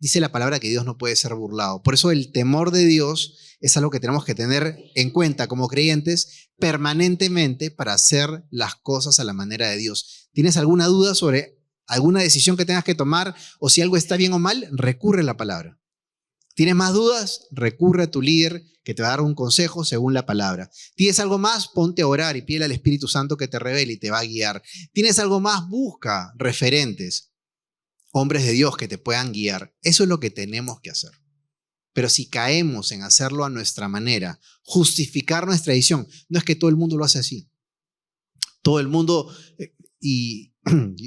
dice la palabra que Dios no puede ser burlado. Por eso el temor de Dios es algo que tenemos que tener en cuenta como creyentes permanentemente para hacer las cosas a la manera de Dios. ¿Tienes alguna duda sobre alguna decisión que tengas que tomar o si algo está bien o mal? Recurre a la palabra. ¿Tienes más dudas? Recurre a tu líder que te va a dar un consejo según la palabra. ¿Tienes algo más? Ponte a orar y pídele al Espíritu Santo que te revele y te va a guiar. ¿Tienes algo más? Busca referentes, hombres de Dios que te puedan guiar. Eso es lo que tenemos que hacer. Pero si caemos en hacerlo a nuestra manera, justificar nuestra decisión, no es que todo el mundo lo hace así. Todo el mundo, y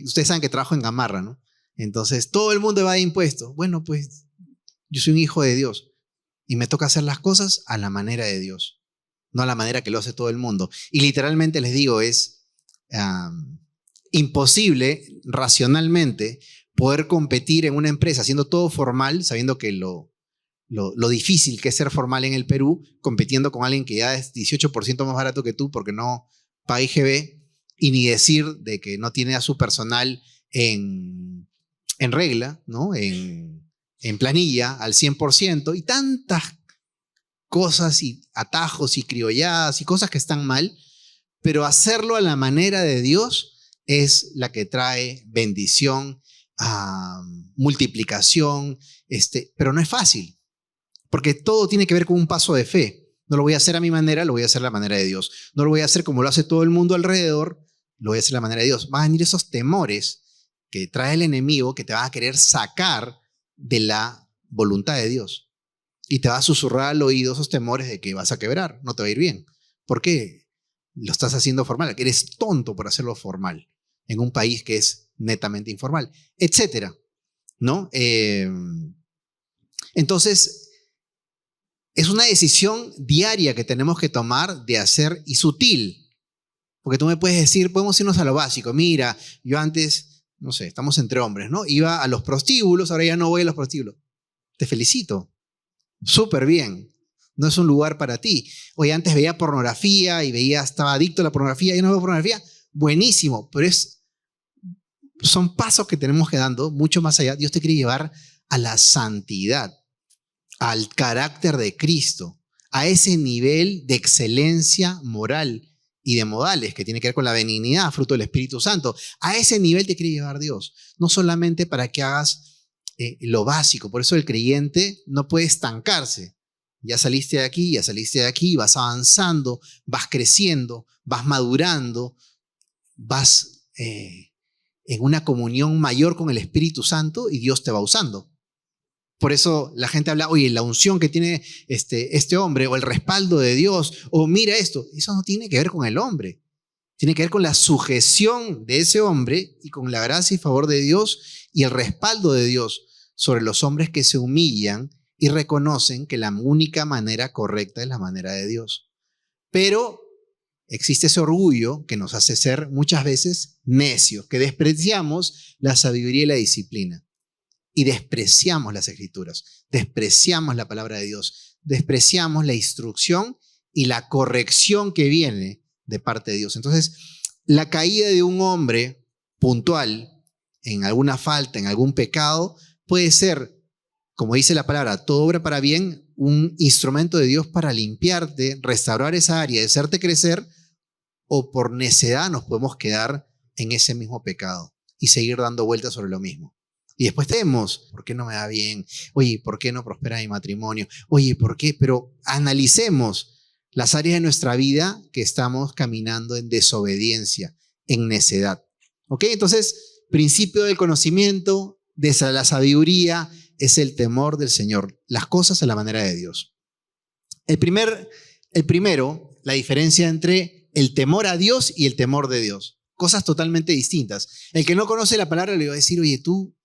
ustedes saben que trabajo en Gamarra, ¿no? Entonces, todo el mundo va de impuestos. Bueno, pues yo soy un hijo de Dios y me toca hacer las cosas a la manera de Dios, no a la manera que lo hace todo el mundo. Y literalmente les digo, es imposible racionalmente poder competir en una empresa haciendo todo formal, sabiendo que lo difícil que es ser formal en el Perú, compitiendo con alguien que ya es 18% más barato que tú porque no paga IGB, y ni decir de que no tiene a su personal en regla, ¿no? En planilla al 100%, y tantas cosas y atajos y criolladas y cosas que están mal, pero hacerlo a la manera de Dios es la que trae bendición, multiplicación, pero no es fácil. Porque todo tiene que ver con un paso de fe. No lo voy a hacer a mi manera, lo voy a hacer a la manera de Dios. No lo voy a hacer como lo hace todo el mundo alrededor, lo voy a hacer a la manera de Dios. Van a venir esos temores que trae el enemigo que te va a querer sacar de la voluntad de Dios. Y te va a susurrar al oído esos temores de que vas a quebrar, no te va a ir bien. ¿Por qué? Lo estás haciendo formal, que eres tonto por hacerlo formal en un país que es netamente informal, etcétera, ¿no? Entonces, es una decisión diaria que tenemos que tomar de hacer, y sutil, porque tú me puedes decir, podemos irnos a lo básico. Mira, yo antes, no sé, estamos entre hombres, ¿no? Iba a los prostíbulos, ahora ya no voy a los prostíbulos. Te felicito, súper bien. No es un lugar para ti. Oye, antes veía pornografía y estaba adicto a la pornografía, ya no veo pornografía. Buenísimo, pero son pasos que tenemos que dando mucho más allá. Dios te quiere llevar a la santidad, al carácter de Cristo, a ese nivel de excelencia moral y de modales que tiene que ver con la benignidad, fruto del Espíritu Santo. A ese nivel te quiere llevar Dios, no solamente para que hagas lo básico. Por eso el creyente no puede estancarse. Ya saliste de aquí, ya saliste de aquí, vas avanzando, vas creciendo, vas madurando, vas en una comunión mayor con el Espíritu Santo y Dios te va usando. Por eso la gente habla, oye, la unción que tiene este hombre, o el respaldo de Dios, o mira esto. Eso no tiene que ver con el hombre. Tiene que ver con la sujeción de ese hombre y con la gracia y favor de Dios y el respaldo de Dios sobre los hombres que se humillan y reconocen que la única manera correcta es la manera de Dios. Pero existe ese orgullo que nos hace ser muchas veces necios, que despreciamos la sabiduría y la disciplina. Y despreciamos las escrituras, despreciamos la palabra de Dios, despreciamos la instrucción y la corrección que viene de parte de Dios. Entonces, la caída de un hombre puntual en alguna falta, en algún pecado, puede ser, como dice la palabra, todo obra para bien, un instrumento de Dios para limpiarte, restaurar esa área, hacerte crecer, o por necedad nos podemos quedar en ese mismo pecado y seguir dando vueltas sobre lo mismo. Y después tenemos, ¿por qué no me va bien? Oye, ¿por qué no prospera mi matrimonio? Oye, ¿por qué? Pero analicemos las áreas de nuestra vida que estamos caminando en desobediencia, en necedad. ¿Ok? Entonces, principio del conocimiento, de la sabiduría, es el temor del Señor. Las cosas a la manera de Dios. El primero, la diferencia entre el temor a Dios y el temor de Dios. Cosas totalmente distintas. El que no conoce la palabra le va a decir, oye, tú,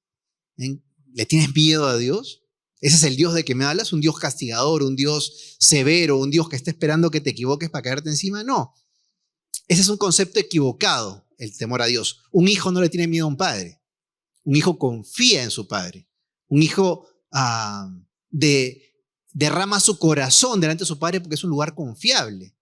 ¿le tienes miedo a Dios? ¿Ese es el Dios de que me hablas? ¿Un Dios castigador, un Dios severo, un Dios que está esperando que te equivoques para caerte encima? No. Ese es un concepto equivocado, el temor a Dios. Un hijo no le tiene miedo a un padre. Un hijo confía en su padre. Un hijo derrama su corazón delante de su padre porque es un lugar confiable.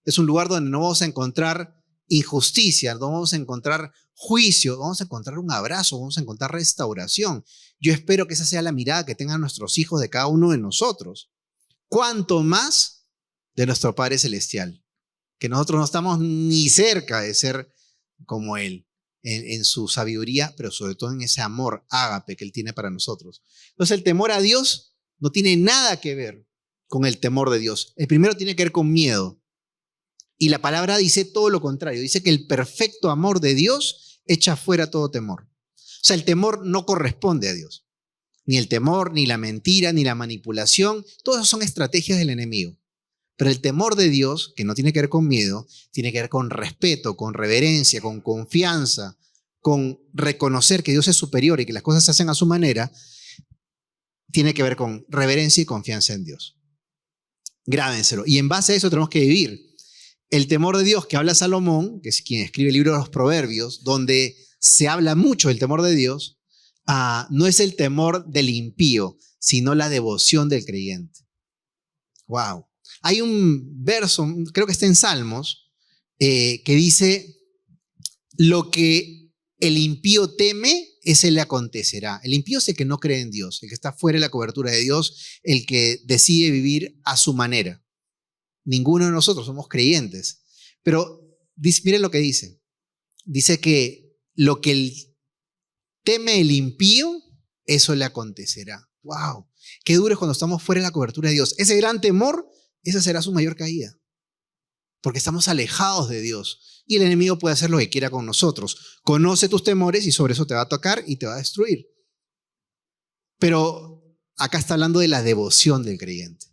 Es un lugar donde no vamos a encontrar injusticia, no vamos a encontrar juicio, vamos a encontrar un abrazo, vamos a encontrar restauración. Yo espero que esa sea la mirada que tengan nuestros hijos de cada uno de nosotros. ¿Cuánto más de nuestro Padre Celestial? Que nosotros no estamos ni cerca de ser como Él en su sabiduría, pero sobre todo en ese amor ágape que Él tiene para nosotros. Entonces el temor a Dios no tiene nada que ver con el temor de Dios. El primero tiene que ver con miedo. Y la palabra dice todo lo contrario. Dice que el perfecto amor de Dios echa fuera todo temor. O sea, el temor no corresponde a Dios. Ni el temor, ni la mentira, ni la manipulación. Todas son estrategias del enemigo. Pero el temor de Dios, que no tiene que ver con miedo, tiene que ver con respeto, con reverencia, con confianza, con reconocer que Dios es superior y que las cosas se hacen a su manera, tiene que ver con reverencia y confianza en Dios. Grábenselo. Y en base a eso tenemos que vivir. El temor de Dios que habla Salomón, que es quien escribe el libro de los Proverbios, donde se habla mucho del temor de Dios, no es el temor del impío, sino la devoción del creyente. Wow. Hay un verso, creo que está en Salmos, que dice, lo que el impío teme, ese le acontecerá. El impío es el que no cree en Dios, el que está fuera de la cobertura de Dios, el que decide vivir a su manera. Ninguno de nosotros somos creyentes. Pero miren lo que dice. Dice que lo que teme el impío, eso le acontecerá. ¡Wow! Qué duro es cuando estamos fuera de la cobertura de Dios. Ese gran temor, esa será su mayor caída. Porque estamos alejados de Dios. Y el enemigo puede hacer lo que quiera con nosotros. Conoce tus temores y sobre eso te va a tocar y te va a destruir. Pero acá está hablando de la devoción del creyente.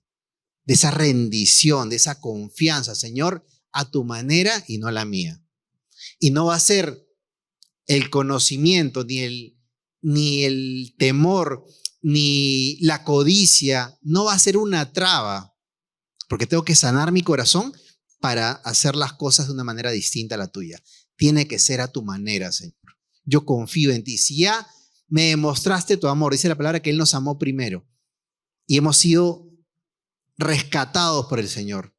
De esa rendición, de esa confianza. Señor, a tu manera y no a la mía. Y no va a ser el conocimiento, ni el temor, ni la codicia, no va a ser una traba. Porque tengo que sanar mi corazón para hacer las cosas de una manera distinta a la tuya. Tiene que ser a tu manera, Señor. Yo confío en ti. Si ya me demostraste tu amor, dice la palabra que Él nos amó primero y hemos sido rescatados por el Señor.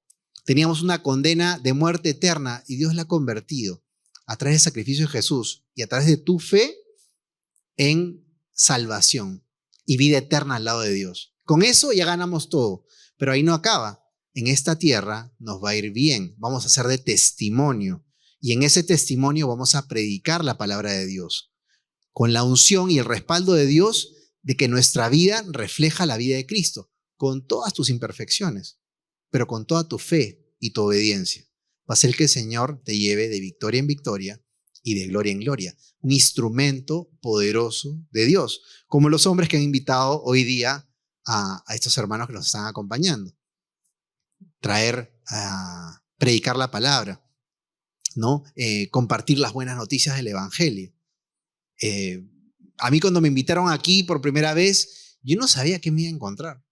Teníamos una condena de muerte eterna y Dios la ha convertido a través del sacrificio de Jesús y a través de tu fe en salvación y vida eterna al lado de Dios. Con eso ya ganamos todo, pero ahí no acaba. En esta tierra nos va a ir bien, vamos a ser de testimonio y en ese testimonio vamos a predicar la palabra de Dios con la unción y el respaldo de Dios de que nuestra vida refleja la vida de Cristo con todas tus imperfecciones, pero con toda tu fe y tu obediencia. Va a ser que el Señor te lleve de victoria en victoria y de gloria en gloria, un instrumento poderoso de Dios, como los hombres que han invitado hoy día a estos hermanos que nos están acompañando. Traer a predicar la palabra, ¿no? Compartir las buenas noticias del Evangelio. A mí cuando me invitaron aquí por primera vez, yo no sabía qué me iba a encontrar.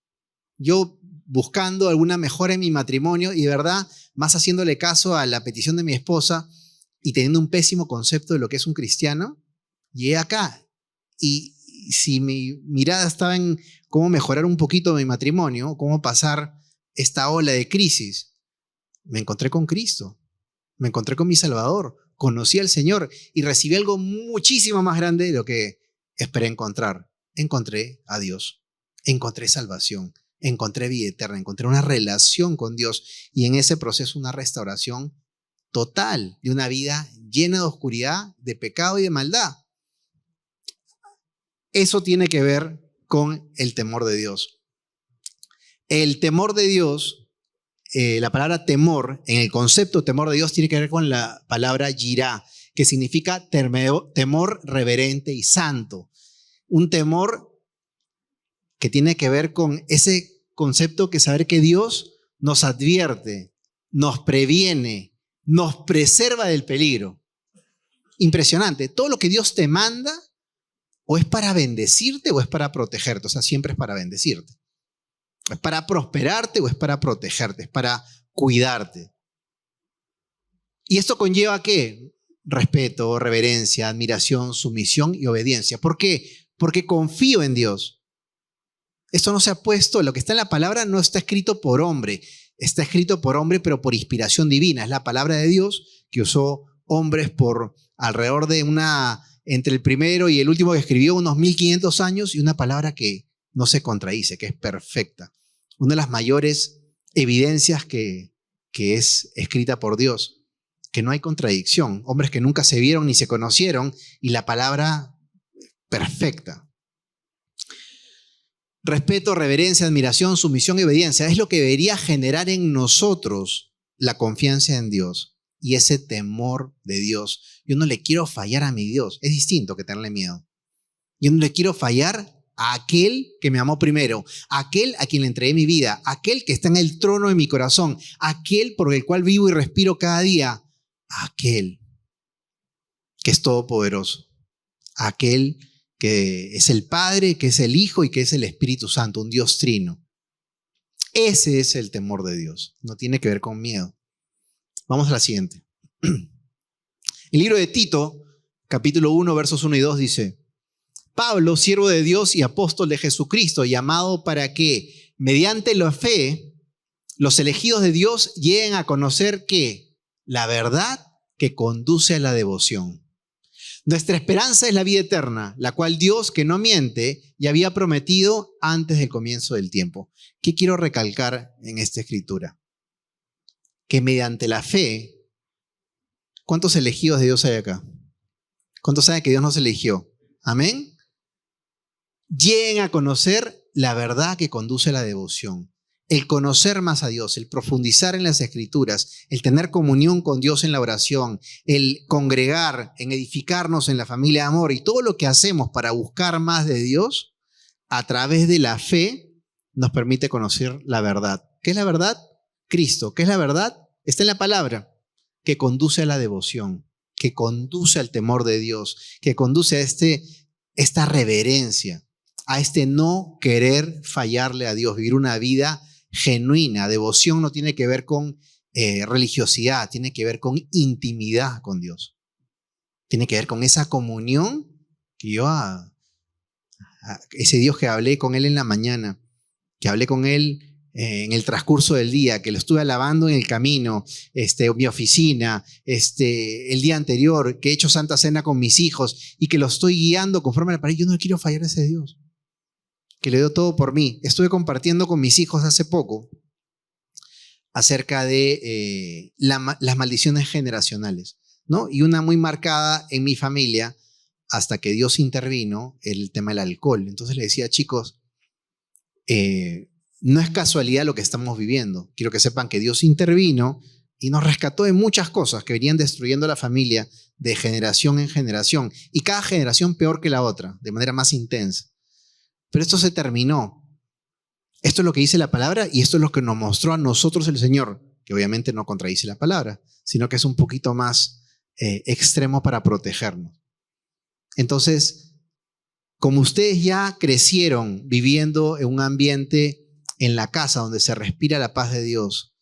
Yo buscando alguna mejora en mi matrimonio y de verdad, más haciéndole caso a la petición de mi esposa y teniendo un pésimo concepto de lo que es un cristiano, llegué acá y si mi mirada estaba en cómo mejorar un poquito mi matrimonio, cómo pasar esta ola de crisis, me encontré con Cristo, me encontré con mi Salvador, conocí al Señor y recibí algo muchísimo más grande de lo que esperé encontrar. Encontré a Dios, encontré salvación, encontré vida eterna, encontré una relación con Dios y en ese proceso una restauración total de una vida llena de oscuridad, de pecado y de maldad. Eso tiene que ver con el temor de Dios. El temor de Dios, la palabra temor, en el concepto temor de Dios tiene que ver con la palabra yirá, que significa temor reverente y santo. Un temor que tiene que ver con ese concepto que saber que Dios nos advierte, nos previene, nos preserva del peligro. Impresionante. Todo lo que Dios te manda o es para bendecirte o es para protegerte. O sea, siempre es para bendecirte. ¿Es para prosperarte o es para protegerte? Es para cuidarte. ¿Y esto conlleva qué? Respeto, reverencia, admiración, sumisión y obediencia. ¿Por qué? Porque confío en Dios. Esto no se ha puesto, lo que está en la palabra no está escrito por hombre. Está escrito por hombre, pero por inspiración divina. Es la palabra de Dios que usó hombres por alrededor de entre el primero y el último que escribió, unos 1500 años, y una palabra que no se contradice, que es perfecta. Una de las mayores evidencias que es escrita por Dios, que no hay contradicción. Hombres que nunca se vieron ni se conocieron, y la palabra perfecta. Respeto, reverencia, admiración, sumisión y obediencia es lo que debería generar en nosotros la confianza en Dios y ese temor de Dios. Yo no le quiero fallar a mi Dios. Es distinto que tenerle miedo. Yo no le quiero fallar a aquel que me amó primero, a aquel a quien le entregué mi vida, a aquel que está en el trono de mi corazón, a aquel por el cual vivo y respiro cada día, a aquel que es todopoderoso, a aquel que es el Padre, que es el Hijo y que es el Espíritu Santo, un Dios trino. Ese es el temor de Dios. No tiene que ver con miedo. Vamos a la siguiente. El libro de Tito, capítulo 1, versos 1 y 2 dice: Pablo, siervo de Dios y apóstol de Jesucristo, llamado para que, mediante la fe, los elegidos de Dios lleguen a conocer que la verdad que conduce a la devoción. Nuestra esperanza es la vida eterna, la cual Dios, que no miente, ya había prometido antes del comienzo del tiempo. ¿Qué quiero recalcar en esta escritura? Que mediante la fe, ¿cuántos elegidos de Dios hay acá? ¿Cuántos saben que Dios nos eligió? Amén. Lleguen a conocer la verdad que conduce a la devoción. El conocer más a Dios, el profundizar en las Escrituras, el tener comunión con Dios en la oración, el congregar, en edificarnos en la familia de amor y todo lo que hacemos para buscar más de Dios, a través de la fe, nos permite conocer la verdad. ¿Qué es la verdad? Cristo. ¿Qué es la verdad? Está en la palabra, que conduce a la devoción, que conduce al temor de Dios, que conduce a esta reverencia, a este no querer fallarle a Dios, vivir una vida genuina. Devoción no tiene que ver con religiosidad, tiene que ver con intimidad con Dios. Tiene que ver con esa comunión que yo, ese Dios que hablé con Él en la mañana, que hablé con Él en el transcurso del día, que lo estuve alabando en el camino, mi oficina, el día anterior, que he hecho Santa Cena con mis hijos y que lo estoy guiando conforme a la palabra. Yo no quiero fallar a ese Dios que le dio todo por mí. Estuve compartiendo con mis hijos hace poco acerca de las maldiciones generacionales, ¿no? Y una muy marcada en mi familia, hasta que Dios intervino, el tema del alcohol. Entonces le decía: chicos, no es casualidad lo que estamos viviendo. Quiero que sepan que Dios intervino y nos rescató de muchas cosas que venían destruyendo la familia de generación en generación, y cada generación peor que la otra, de manera más intensa. Pero esto se terminó. Esto es lo que dice la palabra y esto es lo que nos mostró a nosotros el Señor, que obviamente no contradice la palabra, sino que es un poquito más extremo para protegernos. Entonces, como ustedes ya crecieron viviendo en un ambiente en la casa donde se respira la paz de Dios,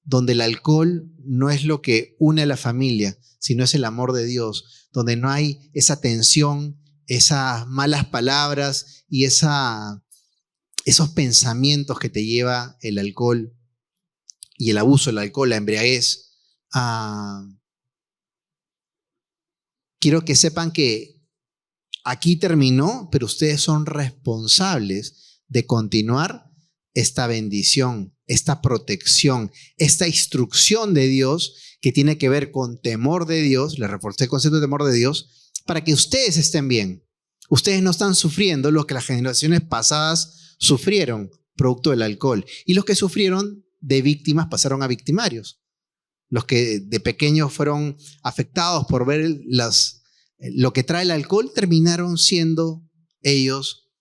donde el alcohol no es lo que une a la familia, sino es el amor de Dios, donde no hay esa tensión, esas malas palabras y esos pensamientos que te lleva el alcohol y el abuso del alcohol, la embriaguez. Quiero que sepan que aquí terminó, pero ustedes son responsables de continuar esta bendición, esta protección, esta instrucción de Dios que tiene que ver con temor de Dios. Les reforcé el concepto de temor de Dios para que ustedes estén bien. Ustedes no están sufriendo lo que las generaciones pasadas sufrieron producto del alcohol. Y los que sufrieron de víctimas pasaron a victimarios. Los que de pequeños fueron afectados por ver lo que trae el alcohol terminaron siendo ellos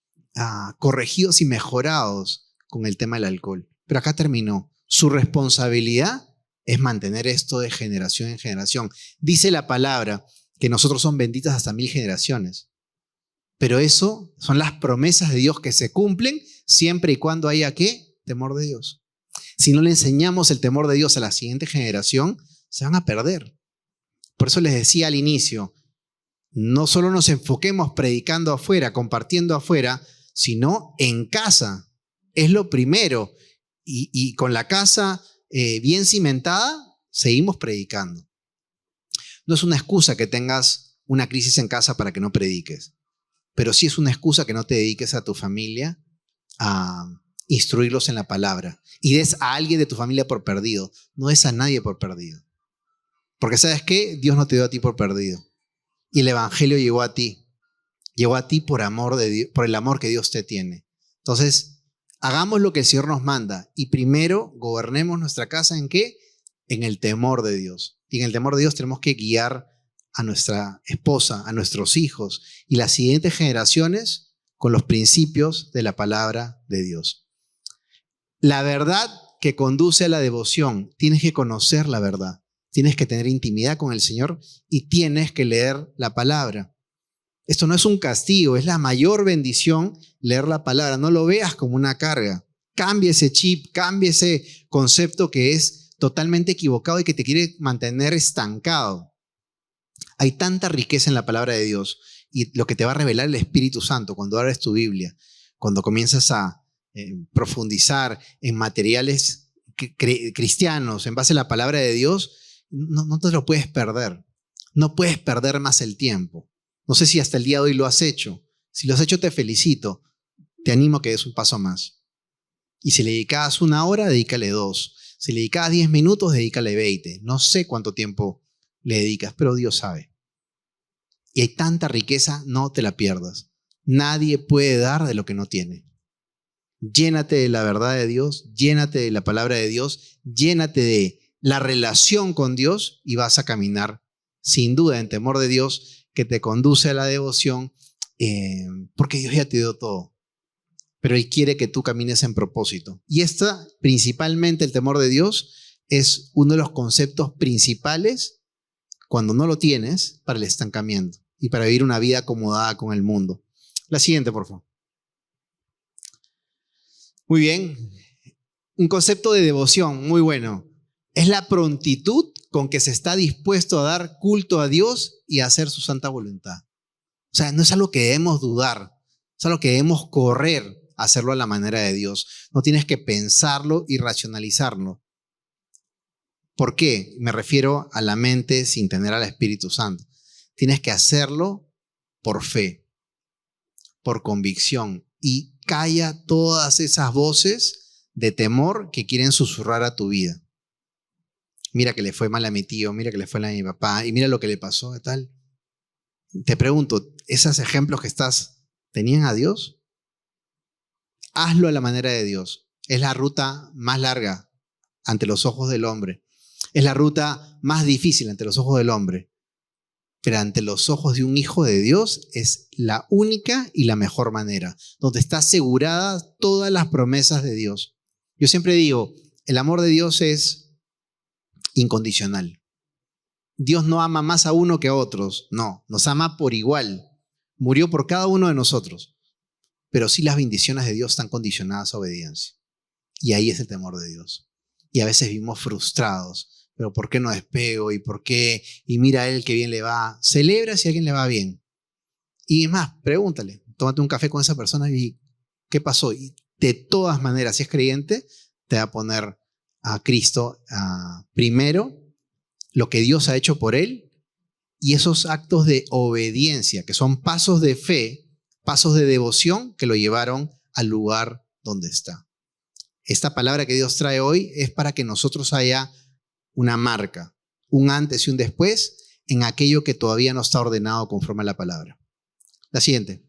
corregidos y mejorados con el tema del alcohol. Pero acá terminó. Su responsabilidad es mantener esto de generación en generación. Dice la palabra que nosotros somos benditas hasta 1000 generaciones. Pero eso son las promesas de Dios que se cumplen siempre y cuando haya ¿qué? Temor de Dios. Si no le enseñamos el temor de Dios a la siguiente generación, se van a perder. Por eso les decía al inicio, no solo nos enfoquemos predicando afuera, compartiendo afuera, sino en casa. Es lo primero. Y con la casa bien cimentada, seguimos predicando. No es una excusa que tengas una crisis en casa para que no prediques, pero sí es una excusa que no te dediques a tu familia a instruirlos en la palabra y des a alguien de tu familia por perdido. No des a nadie por perdido. Porque ¿sabes qué? Dios no te dio a ti por perdido. Y el evangelio llegó a ti. Llegó a ti por amor de Dios, por el amor que Dios te tiene. Entonces, hagamos lo que el Señor nos manda y primero gobernemos nuestra casa ¿en qué? En el temor de Dios. Y en el temor de Dios tenemos que guiar a nuestra esposa, a nuestros hijos y las siguientes generaciones con los principios de la palabra de Dios. La verdad que conduce a la devoción, tienes que conocer la verdad, tienes que tener intimidad con el Señor y tienes que leer la palabra. Esto no es un castigo, es la mayor bendición leer la palabra. No lo veas como una carga. Cambia ese chip, cambia ese concepto que es totalmente equivocado y que te quiere mantener estancado. Hay tanta riqueza en la palabra de Dios y lo que te va a revelar el Espíritu Santo cuando abres tu Biblia, cuando comienzas a profundizar en materiales cristianos en base a la palabra de Dios, no te lo puedes perder. No puedes perder más el tiempo. No sé si hasta el día de hoy lo has hecho. Si lo has hecho, te felicito. Te animo a que des un paso más. Y si le dedicabas 1 hora, dedícale 2. Si le dedicabas 10 minutos, dedícale 20. No sé cuánto tiempo le dedicas, pero Dios sabe. Y hay tanta riqueza, no te la pierdas. Nadie puede dar de lo que no tiene. Llénate de la verdad de Dios, llénate de la palabra de Dios, llénate de la relación con Dios y vas a caminar sin duda en temor de Dios que te conduce a la devoción porque Dios ya te dio todo. Pero Él quiere que tú camines en propósito. Y principalmente el temor de Dios, es uno de los conceptos principales cuando no lo tienes para el estancamiento y para vivir una vida acomodada con el mundo. La siguiente, por favor. Muy bien. Un concepto de devoción muy bueno. Es la prontitud con que se está dispuesto a dar culto a Dios y a hacer su santa voluntad. O sea, no es algo que debemos dudar, es algo que debemos correr a hacerlo a la manera de Dios. No tienes que pensarlo y racionalizarlo. ¿Por qué? Me refiero a la mente sin tener al Espíritu Santo. Tienes que hacerlo por fe, por convicción y calla todas esas voces de temor que quieren susurrar a tu vida. Mira que le fue mal a mi tío, mira que le fue mal a mi papá y mira lo que le pasó y tal. Te pregunto, ¿esos ejemplos que tenían a Dios? Hazlo a la manera de Dios. Es la ruta más larga ante los ojos del hombre. Es la ruta más difícil ante los ojos del hombre. Pero ante los ojos de un hijo de Dios es la única y la mejor manera, donde está asegurada todas las promesas de Dios. Yo siempre digo, el amor de Dios es incondicional. Dios no ama más a uno que a otros, no, nos ama por igual. Murió por cada uno de nosotros, pero sí las bendiciones de Dios están condicionadas a obediencia. Y ahí es el temor de Dios. Y a veces vivimos frustrados, pero ¿por qué no despego? ¿Y por qué? Y mira a él que bien le va. Celebra si a alguien le va bien. Y es más, pregúntale, tómate un café con esa persona y ¿qué pasó? Y de todas maneras, si es creyente, te va a poner a Cristo primero, lo que Dios ha hecho por él y esos actos de obediencia, que son pasos de fe, pasos de devoción que lo llevaron al lugar donde está. Esta palabra que Dios trae hoy es para que nosotros haya una marca, un antes y un después en aquello que todavía no está ordenado conforme a la palabra. La siguiente.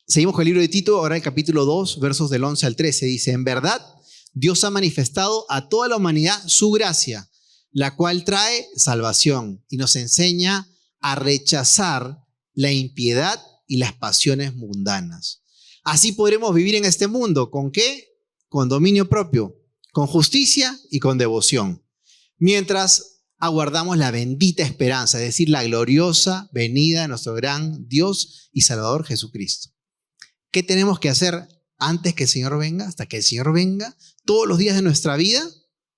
Seguimos con el libro de Tito, ahora el capítulo 2, versos del 11 al 13. Dice, en verdad, Dios ha manifestado a toda la humanidad su gracia, la cual trae salvación y nos enseña a rechazar la impiedad y las pasiones mundanas. Así podremos vivir en este mundo. ¿Con qué? Con dominio propio, con justicia y con devoción. Mientras aguardamos la bendita esperanza, es decir, la gloriosa venida de nuestro gran Dios y Salvador Jesucristo. ¿Qué tenemos que hacer antes que el Señor venga? Hasta que el Señor venga, todos los días de nuestra vida,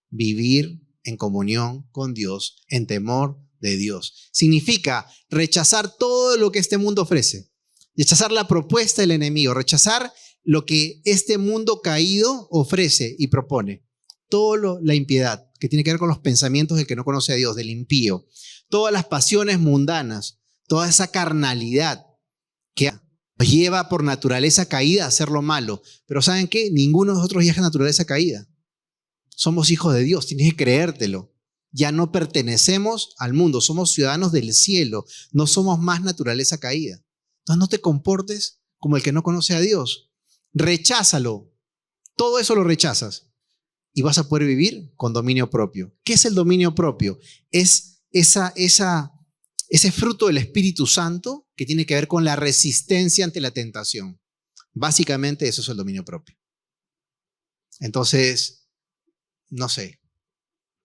vivir en comunión con Dios, en temor de Dios. Significa rechazar todo lo que este mundo ofrece, rechazar la propuesta del enemigo, rechazar lo que este mundo caído ofrece y propone, La impiedad, que tiene que ver con los pensamientos del que no conoce a Dios, del impío. Todas las pasiones mundanas, toda esa carnalidad que nos lleva por naturaleza caída a hacer lo malo. Pero ¿saben qué? Ninguno de nosotros ya es naturaleza caída. Somos hijos de Dios, tienes que creértelo. Ya no pertenecemos al mundo, somos ciudadanos del cielo, no somos más naturaleza caída. Entonces no te comportes como el que no conoce a Dios. Recházalo. Todo eso lo rechazas y vas a poder vivir con dominio propio. ¿Qué es el dominio propio? Es ese fruto del Espíritu Santo que tiene que ver con la resistencia ante la tentación. Básicamente eso es el dominio propio. Entonces, no sé,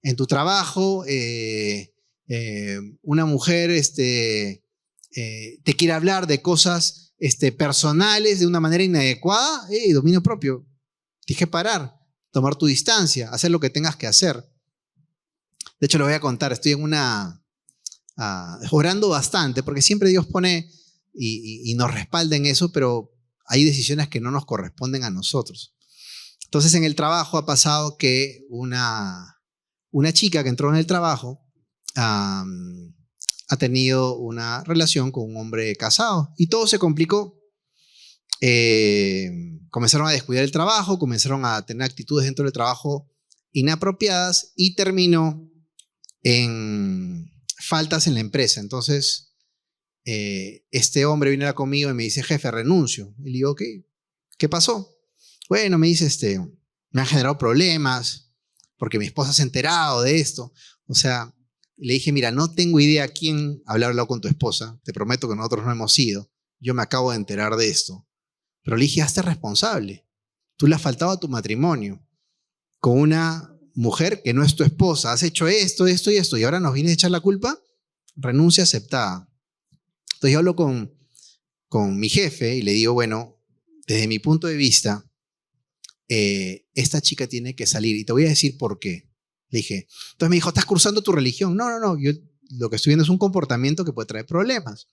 en tu trabajo, una mujer te quiere hablar de cosas personales de una manera inadecuada, dominio propio. Tienes que parar, tomar tu distancia, hacer lo que tengas que hacer. De hecho, lo voy a contar, estoy en orando bastante, porque siempre Dios pone y nos respalda en eso, pero hay decisiones que no nos corresponden a nosotros. Entonces, en el trabajo ha pasado que una chica que entró en el trabajo ha tenido una relación con un hombre casado y todo se complicó. Comenzaron a descuidar el trabajo, comenzaron a tener actitudes dentro del trabajo inapropiadas y terminó en faltas en la empresa. Entonces, este hombre viene conmigo y me dice, jefe, renuncio. Y le digo, ¿qué pasó? Bueno, me dice, me han generado problemas porque mi esposa se ha enterado de esto. O sea, le dije, mira, no tengo idea a quién hablarlo con tu esposa. Te prometo que nosotros no hemos ido. Yo me acabo de enterar de esto. Pero le dije, hazte responsable. Tú le has faltado a tu matrimonio con una mujer que no es tu esposa. Has hecho esto, esto y esto. Y ahora nos vienes a echar la culpa. Renuncia aceptada. Entonces yo hablo con mi jefe y le digo, bueno, desde mi punto de vista, esta chica tiene que salir. Y te voy a decir por qué. Le dije, entonces me dijo, ¿estás cursando tu religión? No. Yo lo que estoy viendo es un comportamiento que puede traer problemas.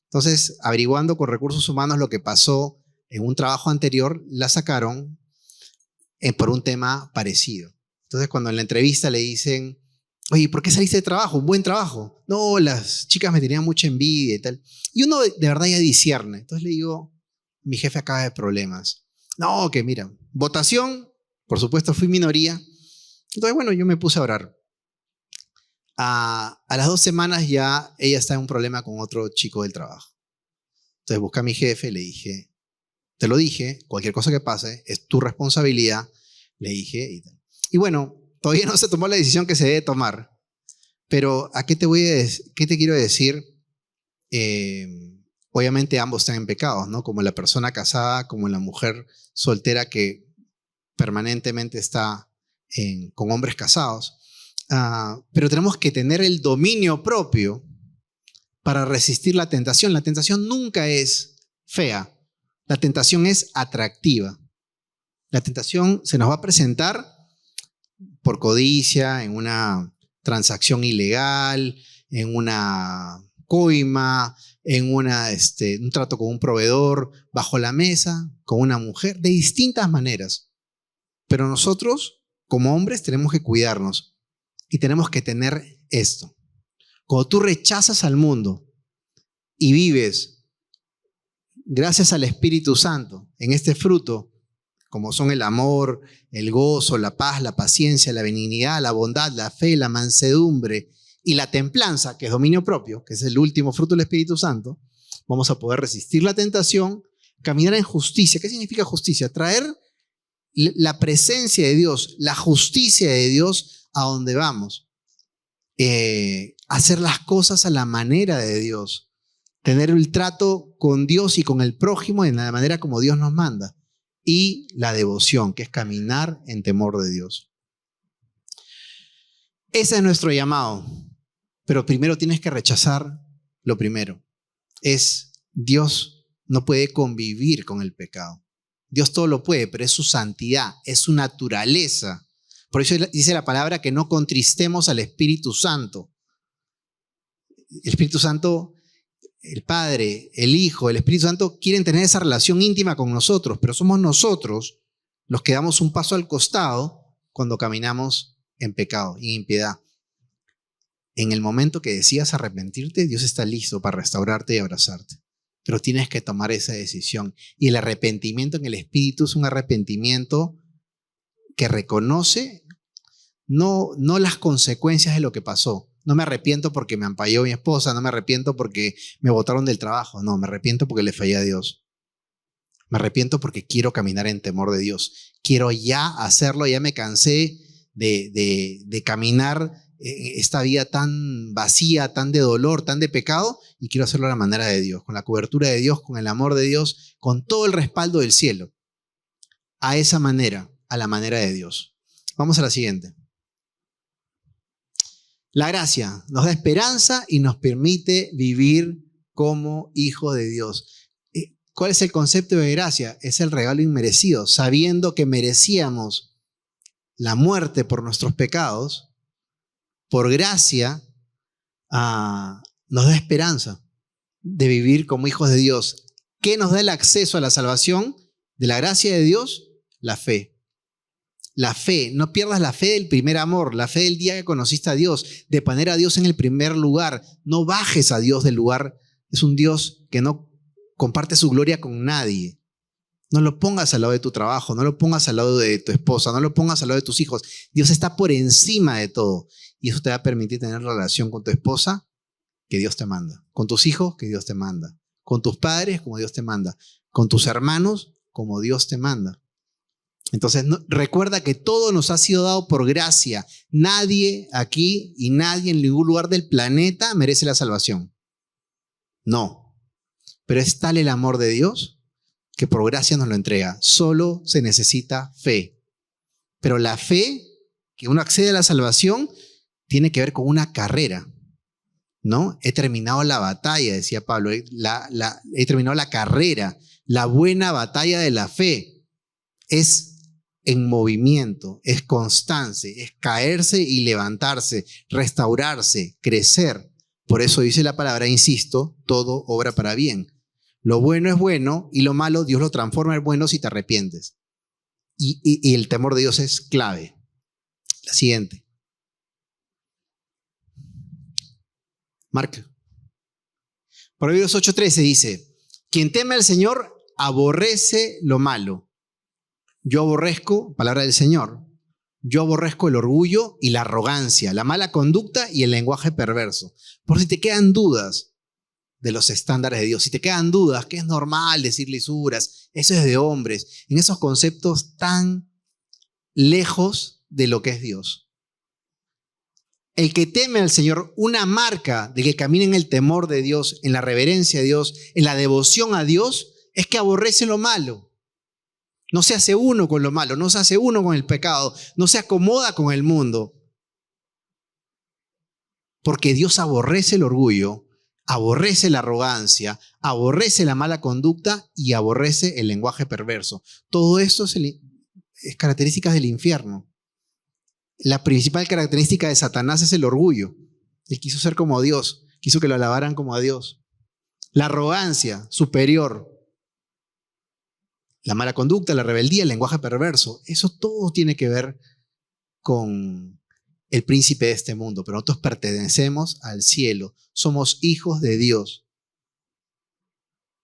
Entonces, averiguando con recursos humanos lo que pasó en un trabajo anterior, la sacaron por un tema parecido. Entonces, cuando en la entrevista le dicen, oye, ¿por qué saliste de trabajo? Un buen trabajo. No, las chicas me tenían mucha envidia y tal. Y uno de verdad ya discierne. Entonces le digo, mi jefe acaba de problemas. No, que mira, votación, por supuesto fui minoría. Entonces, bueno, yo me puse a orar. A las 2 semanas ya ella está en un problema con otro chico del trabajo. Entonces busqué a mi jefe, le dije, te lo dije, cualquier cosa que pase es tu responsabilidad, le dije. Y bueno, todavía no se tomó la decisión que se debe tomar. Pero ¿a qué te quiero decir? Obviamente ambos están en pecados, ¿no? Como la persona casada, como la mujer soltera que permanentemente está con hombres casados. Pero tenemos que tener el dominio propio para resistir la tentación. La tentación nunca es fea. La tentación es atractiva. La tentación se nos va a presentar por codicia, en una transacción ilegal, en una coima, en un trato con un proveedor, bajo la mesa, con una mujer, de distintas maneras. Pero nosotros, como hombres, tenemos que cuidarnos y tenemos que tener esto. Cuando tú rechazas al mundo y vives gracias al Espíritu Santo en este fruto, como son el amor, el gozo, la paz, la paciencia, la benignidad, la bondad, la fe, la mansedumbre y la templanza, que es dominio propio, que es el último fruto del Espíritu Santo, vamos a poder resistir la tentación, caminar en justicia. ¿Qué significa justicia? Traer la presencia de Dios, la justicia de Dios a donde vamos. Hacer las cosas a la manera de Dios. Tener el trato con Dios y con el prójimo en la manera como Dios nos manda. Y la devoción, que es caminar en temor de Dios. Ese es nuestro llamado. Pero primero tienes que rechazar lo primero. Dios no puede convivir con el pecado. Dios todo lo puede, pero es su santidad, es su naturaleza. Por eso dice la palabra que no contristemos al Espíritu Santo. El Espíritu Santo, el Padre, el Hijo, el Espíritu Santo quieren tener esa relación íntima con nosotros, pero somos nosotros los que damos un paso al costado cuando caminamos en pecado y en impiedad. En el momento que decidas arrepentirte, Dios está listo para restaurarte y abrazarte. Pero tienes que tomar esa decisión. Y el arrepentimiento en el Espíritu es un arrepentimiento que reconoce no las consecuencias de lo que pasó. No me arrepiento porque me ampalló mi esposa, no me arrepiento porque me botaron del trabajo. No, me arrepiento porque le fallé a Dios. Me arrepiento porque quiero caminar en temor de Dios. Quiero ya hacerlo, ya me cansé de caminar esta vida tan vacía, tan de dolor, tan de pecado, y quiero hacerlo a la manera de Dios, con la cobertura de Dios, con el amor de Dios, con todo el respaldo del cielo. A esa manera, a la manera de Dios. Vamos a la siguiente. La gracia nos da esperanza y nos permite vivir como hijos de Dios. ¿Cuál es el concepto de gracia? Es el regalo inmerecido. Sabiendo que merecíamos la muerte por nuestros pecados, por gracia, nos da esperanza de vivir como hijos de Dios. ¿Qué nos da el acceso a la salvación de la gracia de Dios? La fe. La fe, no pierdas la fe del primer amor, la fe del día que conociste a Dios, de poner a Dios en el primer lugar. No bajes a Dios del lugar. Es un Dios que no comparte su gloria con nadie. No lo pongas al lado de tu trabajo, no lo pongas al lado de tu esposa, no lo pongas al lado de tus hijos. Dios está por encima de todo. Y eso te va a permitir tener relación con tu esposa que Dios te manda, con tus hijos que Dios te manda, con tus padres como Dios te manda, con tus hermanos como Dios te manda. Entonces, recuerda que todo nos ha sido dado por gracia. Nadie aquí y nadie en ningún lugar del planeta merece la salvación. No. Pero es tal el amor de Dios que por gracia nos lo entrega. Solo se necesita fe. Pero la fe, que uno accede a la salvación, tiene que ver con una carrera, ¿no? He terminado la batalla, decía Pablo. He terminado la carrera, la buena batalla de la fe. Es en movimiento, es constante, es caerse y levantarse, restaurarse, crecer. Por eso dice la palabra, insisto, todo obra para bien. Lo bueno es bueno y lo malo Dios lo transforma en bueno si te arrepientes. Y el temor de Dios es clave. La siguiente. Marca. Proverbios 8:13 dice, quien teme al Señor aborrece lo malo. Yo aborrezco, palabra del Señor, yo aborrezco el orgullo y la arrogancia, la mala conducta y el lenguaje perverso. Por si te quedan dudas de los estándares de Dios, si te quedan dudas, que es normal decir lisuras, eso es de hombres, en esos conceptos tan lejos de lo que es Dios. El que teme al Señor, una marca de que camina en el temor de Dios, en la reverencia a Dios, en la devoción a Dios, es que aborrece lo malo. No se hace uno con lo malo, no se hace uno con el pecado, no se acomoda con el mundo. Porque Dios aborrece el orgullo, aborrece la arrogancia, aborrece la mala conducta y aborrece el lenguaje perverso. Todo esto es características del infierno. La principal característica de Satanás es el orgullo. Él quiso ser como Dios, quiso que lo alabaran como a Dios. La arrogancia, superior. La mala conducta, la rebeldía, el lenguaje perverso. Eso todo tiene que ver con el príncipe de este mundo. Pero nosotros pertenecemos al cielo. Somos hijos de Dios.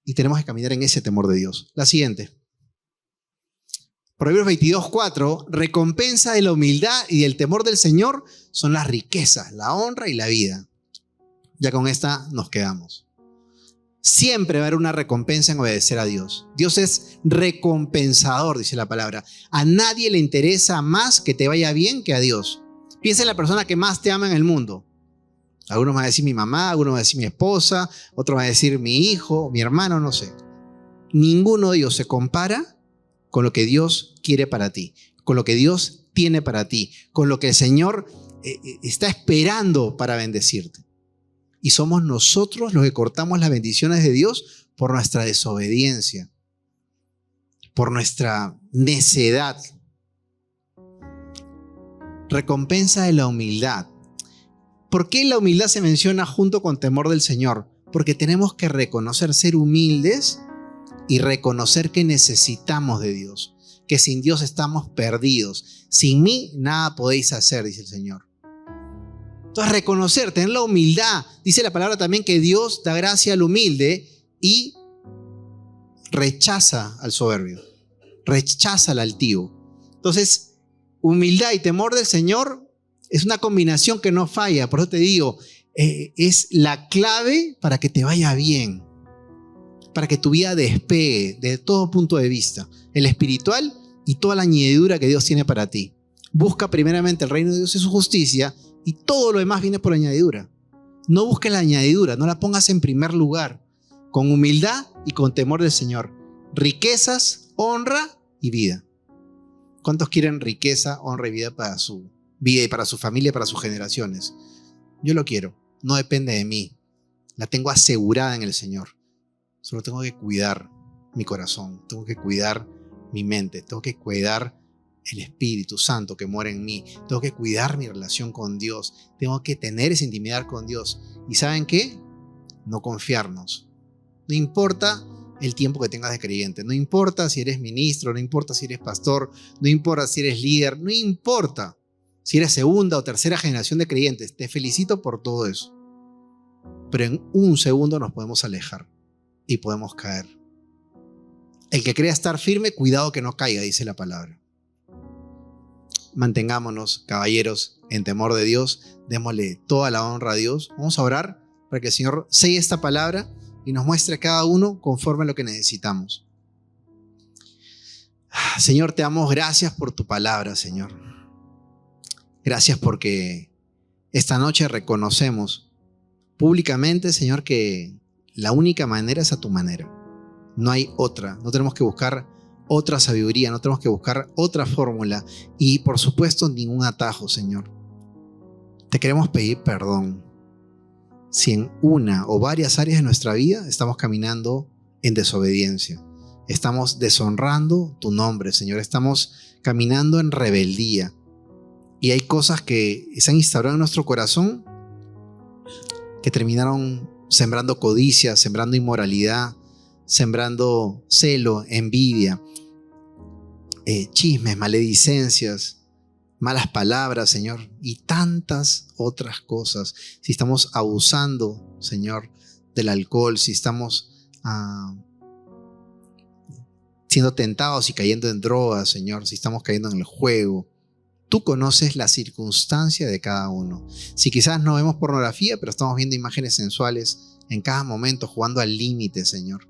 Y tenemos que caminar en ese temor de Dios. La siguiente. Proverbios 22:4, recompensa de la humildad y del temor del Señor son las riquezas, la honra y la vida. Ya con esta nos quedamos. Siempre va a haber una recompensa en obedecer a Dios. Dios es recompensador, dice la palabra. A nadie le interesa más que te vaya bien que a Dios. Piensa en la persona que más te ama en el mundo. Algunos van a decir mi mamá, algunos van a decir mi esposa, otros van a decir mi hijo, mi hermano, no sé. Ninguno de ellos se compara con lo que Dios quiere para ti, con lo que Dios tiene para ti, con lo que el Señor está esperando para bendecirte. Y somos nosotros los que cortamos las bendiciones de Dios por nuestra desobediencia, por nuestra necedad. Recompensa de la humildad. ¿Por qué la humildad se menciona junto con temor del Señor? Porque tenemos que reconocer, ser humildes y reconocer que necesitamos de Dios. que sin Dios estamos perdidos. Sin mí nada podéis hacer, dice el Señor. Entonces reconocer, tener la humildad. Dice la palabra también que Dios da gracia al humilde y rechaza al soberbio, rechaza al altivo. Entonces, humildad y temor del Señor es una combinación que no falla. Por eso te digo, es la clave para que te vaya bien, para que tu vida despegue de todo punto de vista, el espiritual y toda la añadidura que Dios tiene para ti. Busca primeramente el reino de Dios y su justicia, y todo lo demás viene por añadidura. No busques la añadidura, no la pongas en primer lugar. Con humildad y con temor del Señor. Riquezas, honra y vida. ¿Cuántos quieren riqueza, honra y vida para su vida y para su familia y para sus generaciones? Yo lo quiero. No depende de mí. La tengo asegurada en el Señor. Solo tengo que cuidar mi corazón. Tengo que cuidar mi mente. Tengo que cuidar el Espíritu Santo que mora en mí. Tengo que cuidar mi relación con Dios. Tengo que tener esa intimidad con Dios. ¿Y saben qué? No confiarnos. No importa el tiempo que tengas de creyente. No importa si eres ministro, no importa si eres pastor, no importa si eres líder, no importa si eres segunda o tercera generación de creyentes. Te felicito por todo eso. Pero en un segundo nos podemos alejar y podemos caer. El que crea estar firme, cuidado que no caiga, dice la palabra. Mantengámonos, caballeros, en temor de Dios. Démosle toda la honra a Dios. Vamos a orar para que el Señor selle esta palabra y nos muestre a cada uno conforme a lo que necesitamos. Señor, te damos gracias por tu palabra, Señor. Gracias porque esta noche reconocemos públicamente, Señor, que la única manera es a tu manera. No hay otra. No tenemos que buscar otra sabiduría, no tenemos que buscar otra fórmula y, por supuesto, ningún atajo, Señor. Te queremos pedir perdón si en una o varias áreas de nuestra vida estamos caminando en desobediencia. Estamos deshonrando tu nombre, Señor. Estamos caminando en rebeldía. Y hay cosas que se han instaurado en nuestro corazón que terminaron sembrando codicia, sembrando inmoralidad, sembrando celo, envidia, chismes, maledicencias, malas palabras, Señor, y tantas otras cosas. Si estamos abusando, Señor, del alcohol, si estamos siendo tentados y cayendo en drogas, Señor, si estamos cayendo en el juego. Tú conoces la circunstancia de cada uno. Si quizás no vemos pornografía, pero estamos viendo imágenes sensuales en cada momento, jugando al límite, Señor.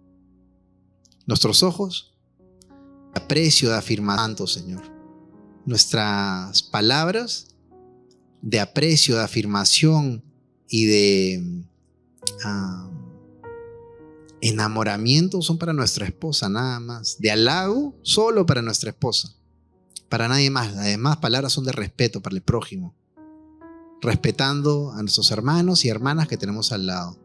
Nuestros ojos, de aprecio, de afirmación, Señor. Nuestras palabras, de aprecio, de afirmación y de enamoramiento son para nuestra esposa, nada más. De halago, solo para nuestra esposa. Para nadie más. Las demás palabras son de respeto para el prójimo. Respetando a nuestros hermanos y hermanas que tenemos al lado.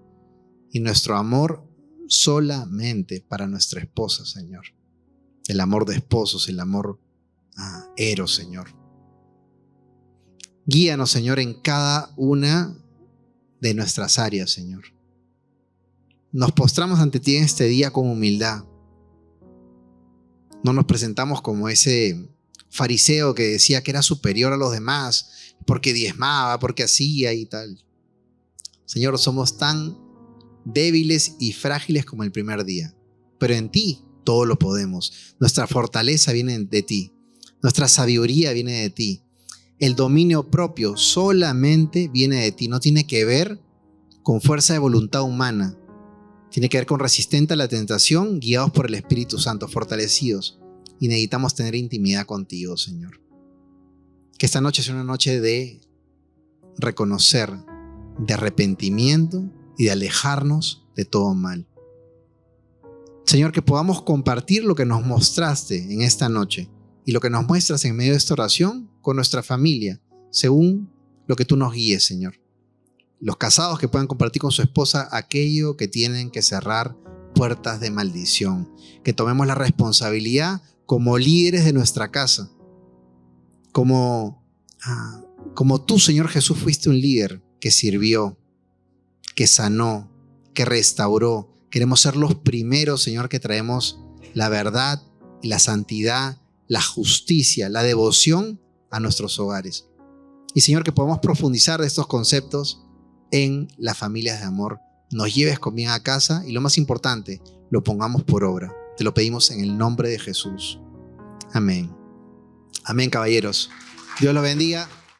Y nuestro amor solamente para nuestra esposa, Señor. El amor de esposos, el amor eros, Señor. Guíanos, Señor, en cada una de nuestras áreas, Señor. Nos postramos ante ti en este día con humildad. No nos presentamos como ese fariseo que decía que era superior a los demás porque diezmaba, porque hacía y tal. Señor, somos tan débiles y frágiles como el primer día, pero en ti todo lo podemos. Nuestra fortaleza viene de ti, nuestra sabiduría viene de ti, el dominio propio solamente viene de ti. No tiene que ver con fuerza de voluntad humana, tiene que ver con resistente a la tentación, guiados por el Espíritu Santo, fortalecidos. Y necesitamos tener intimidad contigo, Señor. Que esta noche sea una noche de reconocer, de arrepentimiento y de alejarnos de todo mal. Señor, que podamos compartir lo que nos mostraste en esta noche y lo que nos muestras en medio de esta oración con nuestra familia, según lo que tú nos guíes, Señor. Los casados que puedan compartir con su esposa aquello que tienen que cerrar puertas de maldición. Que tomemos la responsabilidad como líderes de nuestra casa. Como tú, Señor Jesús, fuiste un líder que sirvió, que sanó, que restauró. Queremos ser los primeros, Señor, que traemos la verdad, la santidad, la justicia, la devoción a nuestros hogares. Y Señor, que podamos profundizar de estos conceptos en las familias de amor. Nos lleves con bien a casa y lo más importante, lo pongamos por obra. Te lo pedimos en el nombre de Jesús. Amén. Amén, caballeros. Dios los bendiga.